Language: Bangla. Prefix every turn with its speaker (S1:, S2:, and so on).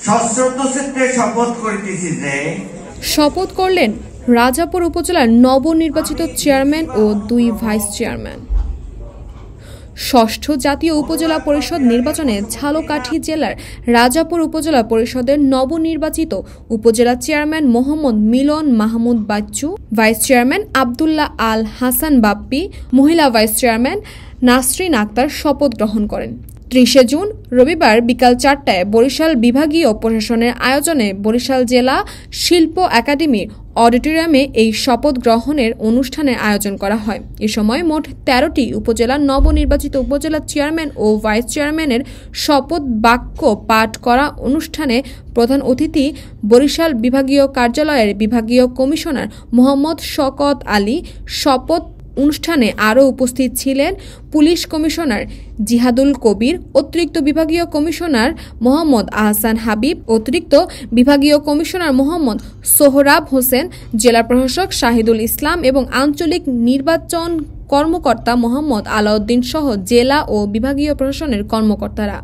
S1: সশ্রদ্ধ চিত্তে শপথ করিতেছি যে
S2: শপথ করলেন রাজাপুর উপজেলার নবনির্বাচিত চেয়ারম্যান ও 2 ভাইস চেয়ারম্যান। ষষ্ঠ জাতীয় উপজেলা পরিষদ নির্বাচনে ঝালকাঠি জেলার রাজাপুর উপজেলা পরিষদের নবনির্বাচিত উপজেলা চেয়ারম্যান মোহাম্মদ মিলন মাহমুদ বাচ্চু, ভাইস চেয়ারম্যান আব্দুল্লাহ আল হাসান বাপ্পি, মহিলা ভাইস চেয়ারম্যান নাসরিন আক্তার শপথ গ্রহণ করেন। 30 জুন রবিবার বিকাল 4টায় বরিশাল বিভাগীয় প্রশাসনের আয়োজনে বরিশাল জেলা শিল্প একাডেমির অডিটোরিয়ামে এই শপথ গ্রহণের অনুষ্ঠানের আয়োজন করা হয়। এ সময় মোট 13টি উপজেলার নবনির্বাচিত উপজেলা চেয়ারম্যান ও ভাইস চেয়ারম্যানের শপথ বাক্য পাঠ করা অনুষ্ঠানে প্রধান অতিথি বরিশাল বিভাগীয় কার্যালয়ের বিভাগীয় কমিশনার মোহাম্মদ শওকত আলী। শপথ অনুষ্ঠানে আরও উপস্থিত ছিলেন পুলিশ কমিশনার জিহাদুল কবির, অতিরিক্ত বিভাগীয় কমিশনার মোহাম্মদ আহসান হাবিব, অতিরিক্ত বিভাগীয় কমিশনার মোহাম্মদ সোহরাব হোসেন, জেলা প্রশাসক শাহিদুল ইসলাম এবং আঞ্চলিক নির্বাচন কর্মকর্তা মোহাম্মদ আলাউদ্দিন সহ জেলা ও বিভাগীয় প্রশাসনের কর্মকর্তারা।